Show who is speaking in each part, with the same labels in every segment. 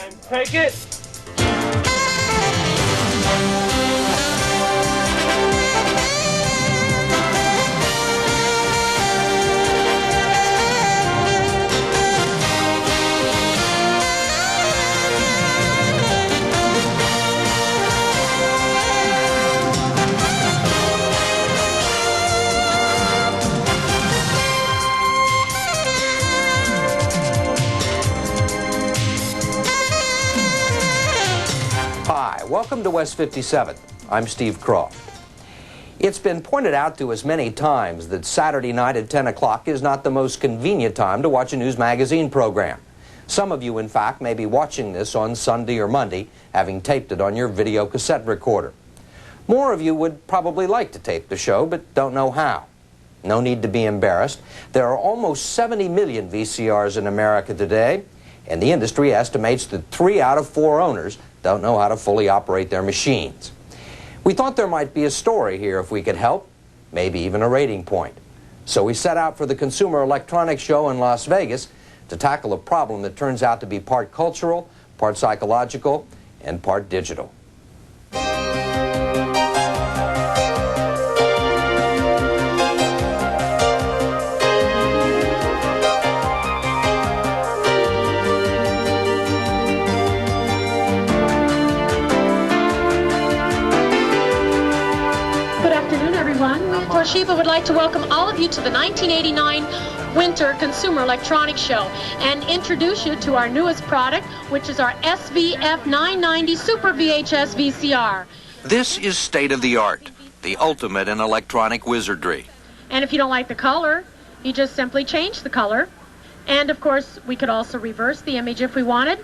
Speaker 1: time. Take it.
Speaker 2: Hi, welcome to West 57th. I'm Steve Croft. It's been pointed out to us many times that Saturday night at 10 o'clock is not the most convenient time to watch a news magazine program. Some of you, in fact, may be watching this on Sunday or Monday, having taped it on your video cassette recorder. More of you would probably like to tape the show, but don't know how. No need to be embarrassed. There are almost 70 million VCRs in America today, and the industry estimates that 3 out of 4 owners don't know how to fully operate their machines. We thought there might be a story here if we could help, maybe even a rating point. So we set out for the Consumer Electronics Show in Las Vegas to tackle a problem that turns out to be part cultural, part psychological, and part digital.
Speaker 3: Toshiba would like to welcome all of you to the 1989 Winter Consumer Electronics Show and introduce you to our newest product, which is our SVF 990 Super VHS VCR.
Speaker 2: This is state-of-the-art, the ultimate in electronic wizardry.
Speaker 3: And if you don't like the color, you just simply change the color. And of course, we could also reverse the image if we wanted.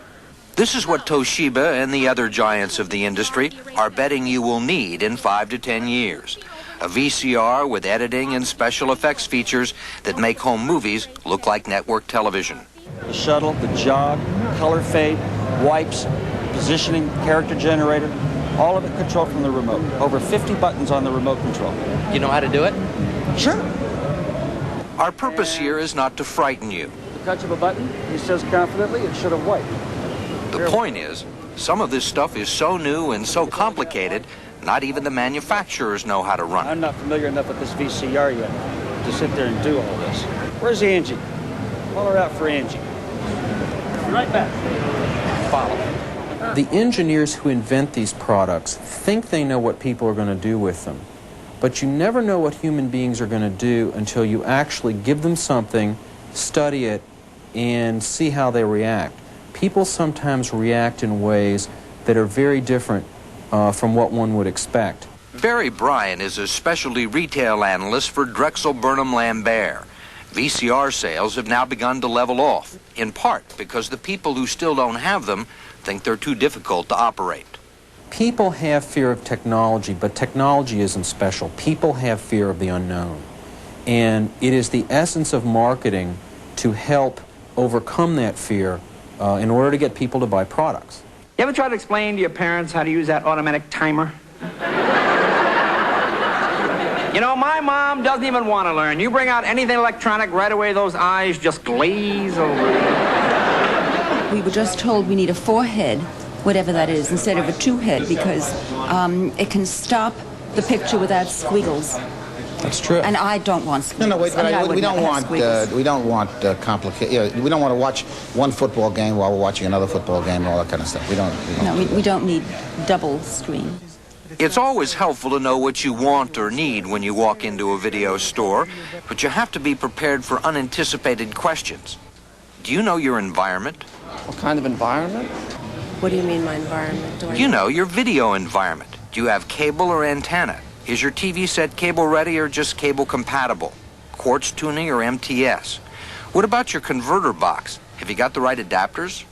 Speaker 2: This is what Toshiba and the other giants of the industry are betting you will need in 5 to 10 years. A VCR with editing and special effects features that make home movies look like network television.
Speaker 4: The shuttle, the jog, color fade, wipes, positioning, character generator, all of it controlled from the remote. Over 50 buttons on the remote control.
Speaker 5: You know how to do it?
Speaker 4: Sure.
Speaker 2: Our purpose here is not to frighten you.
Speaker 4: The touch of a button, he says confidently, it should have wiped.
Speaker 2: The point is, some of this stuff is so new and so complicated, not even the manufacturers know how to run it.
Speaker 4: I'm not familiar enough with this VCR yet to sit there and do all this. Where's Angie? Call her out for Angie. Be right back.
Speaker 2: Follow.
Speaker 5: The engineers who invent these products think they know what people are going to do with them. But you never know what human beings are going to do until you actually give them something, study it, and see how they react. People sometimes react in ways that are very different from what one would expect.
Speaker 2: Barry Bryan is a specialty retail analyst for Drexel Burnham Lambert. VCR sales have now begun to level off, in part because the people who still don't have them think they're too difficult to operate.
Speaker 5: People have fear of technology, but technology isn't special. People have fear of the unknown. And it is the essence of marketing to help overcome that fear in order to get people to buy products.
Speaker 6: You ever try to explain to your parents how to use that automatic timer? You know, my mom doesn't even want to learn. You bring out anything electronic, right away those eyes just glaze over.
Speaker 7: We were just told we need a 4-head, whatever that is, instead of a 2-head, because it can stop the picture without squiggles.
Speaker 5: That's true.
Speaker 7: And I don't want squiggles.
Speaker 8: No, wait, but we don't want complicated. You know, we don't want to watch one football game while we're watching another football game and all that kind of stuff. We
Speaker 7: don't need double screen.
Speaker 2: It's always helpful to know what you want or need when you walk into a video store, but you have to be prepared for unanticipated questions. Do you know your environment?
Speaker 9: What kind of environment?
Speaker 10: What do you mean, my environment?
Speaker 2: You know, your video environment. Do you have cable or antenna? Is your TV set cable ready or just cable compatible? Quartz tuning or MTS? What about your converter box? Have you got the right adapters?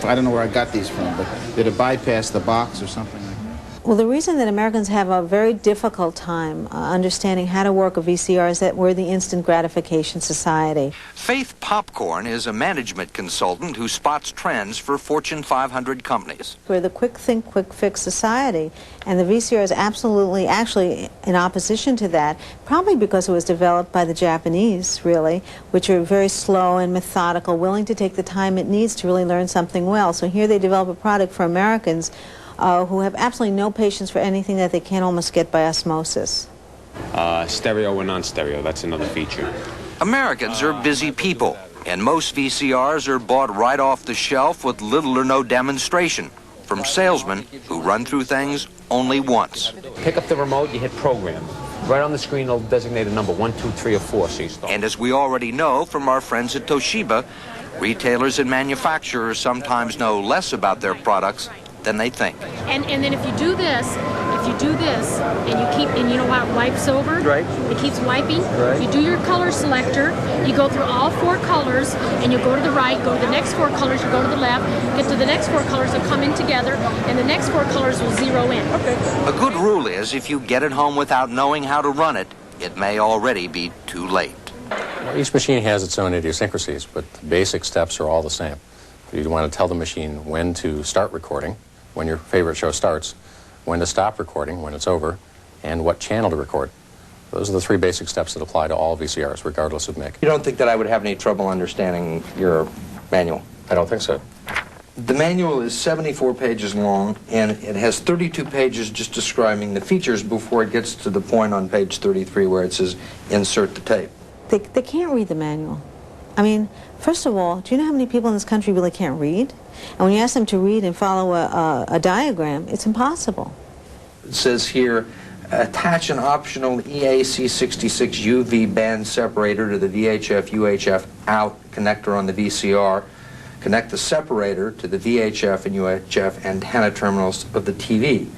Speaker 8: I don't know where I got these from, but did it bypass the box or something like that?
Speaker 1: Well, the reason that Americans have a very difficult time understanding how to work a VCR is that we're the instant gratification society.
Speaker 2: Faith Popcorn is a management consultant who spots trends for Fortune 500 companies.
Speaker 1: We're the quick think, quick fix society, and the VCR is absolutely, actually, in opposition to that, probably because it was developed by the Japanese, really, which are very slow and methodical, willing to take the time it needs to really learn something well. So here they develop a product for Americans who have absolutely no patience for anything that they can't almost get by osmosis.
Speaker 9: Stereo and non-stereo, that's another feature.
Speaker 2: Americans are busy people, and most VCRs are bought right off the shelf with little or no demonstration from salesmen who run through things only once.
Speaker 9: Pick up the remote, you hit program. Right on the screen, it'll designate a number, 1, 2, 3, or 4, so you start.
Speaker 2: And as we already know from our friends at Toshiba, retailers and manufacturers sometimes know less about their products than they think.
Speaker 3: And then if you do this, and you keep, and you know how it wipes over?
Speaker 4: Right.
Speaker 3: It keeps wiping.
Speaker 4: Right.
Speaker 3: You do your color selector, you go through all 4 colors, and you go to the right, go to the next 4 colors, you go to the left, get to the next 4 colors, they'll come in together, and the next 4 colors will zero in.
Speaker 4: Okay.
Speaker 2: A good rule is if you get it home without knowing how to run it, it may already be too late.
Speaker 11: Each machine has its own idiosyncrasies, but the basic steps are all the same. You want to tell the machine when to start recording, when your favorite show starts, when to stop recording, when it's over, and what channel to record. Those are the 3 basic steps that apply to all VCRs, regardless of make.
Speaker 2: You don't think that I would have any trouble understanding your manual?
Speaker 11: I don't think so.
Speaker 2: The manual is 74 pages long, and it has 32 pages just describing the features before it gets to the point on page 33 where it says, insert the tape.
Speaker 1: They can't read the manual. I mean, first of all, do you know how many people in this country really can't read? And when you ask them to read and follow a diagram, it's impossible.
Speaker 2: It says here, attach an optional EAC66 UV band separator to the VHF-UHF out connector on the VCR. Connect the separator to the VHF and UHF antenna terminals of the TV.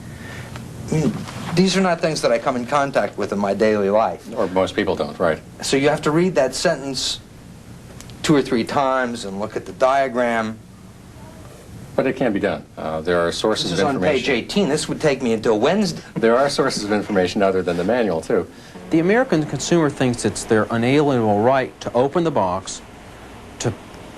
Speaker 2: I mean, these are not things that I come in contact with in my daily life.
Speaker 11: Or most people don't, right?
Speaker 2: So you have to read that sentence 2 or 3 times and look at the diagram.
Speaker 11: But it can be done. There are sources
Speaker 2: This
Speaker 11: of
Speaker 2: is on page
Speaker 11: information.
Speaker 2: 18. This would take me until Wednesday.
Speaker 11: There are sources of information other than the manual, too.
Speaker 5: The American consumer thinks it's their unalienable right to open the box, to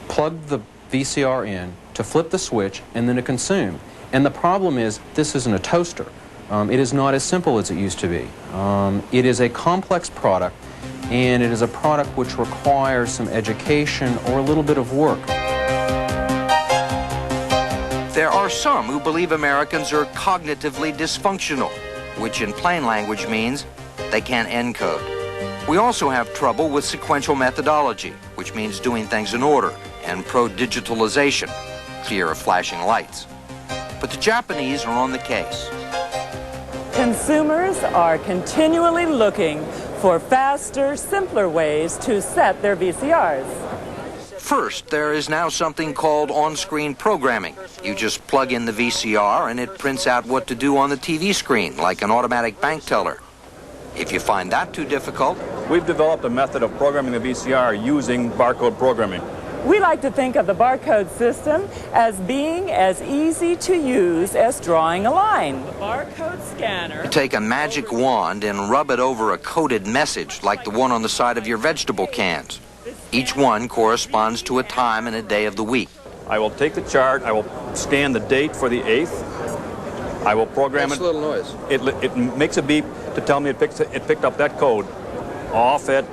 Speaker 5: plug the VCR in, to flip the switch, and then to consume. And the problem is, this isn't a toaster. It is not as simple as it used to be. It is a complex product, and it is a product which requires some education or a little bit of work.
Speaker 2: There are some who believe Americans are cognitively dysfunctional, which in plain language means they can't encode. We also have trouble with sequential methodology, which means doing things in order, and pro-digitalization, fear of flashing lights. But the Japanese are on the case.
Speaker 12: Consumers are continually looking for faster, simpler ways to set their VCRs.
Speaker 2: First, there is now something called on-screen programming. You just plug in the VCR and it prints out what to do on the TV screen, like an automatic bank teller. If you find that too difficult,
Speaker 13: we've developed a method of programming the VCR using barcode programming.
Speaker 12: We like to think of the barcode system as being as easy to use as drawing a line. The barcode scanner...
Speaker 2: You take a magic wand and rub it over a coded message like the one on the side of your vegetable cans. Each one corresponds to a time and a day of the week.
Speaker 13: I will take the chart, I will scan the date for the 8th, I will program it.
Speaker 2: That's a little noise.
Speaker 13: It makes a beep to tell me it picked up that code. Off at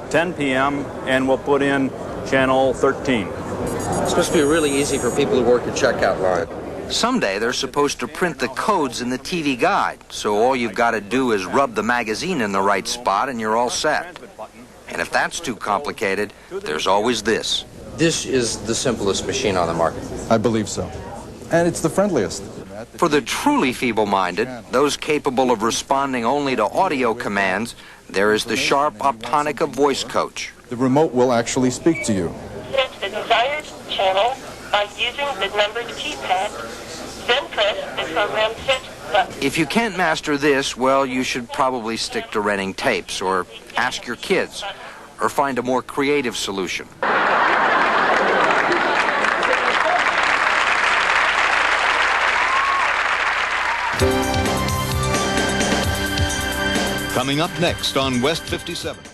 Speaker 13: 10 p.m. and we'll put in channel 13.
Speaker 2: It's supposed to be really easy for people who work the checkout line. Someday they're supposed to print the codes in the TV guide, so all you've got to do is rub the magazine in the right spot and you're all set. And if that's too complicated, there's always this. This is the simplest machine on the market.
Speaker 14: I believe so. And it's the friendliest.
Speaker 2: For the truly feeble-minded, those capable of responding only to audio commands, there is the sharp Optonica voice coach.
Speaker 14: The remote will actually speak to you.
Speaker 15: Set the desired channel by using the numbered keypad, then press the program set button.
Speaker 2: If you can't master this, well, you should probably stick to renting tapes, or ask your kids, or find a more creative solution.
Speaker 16: Coming up next on West 57.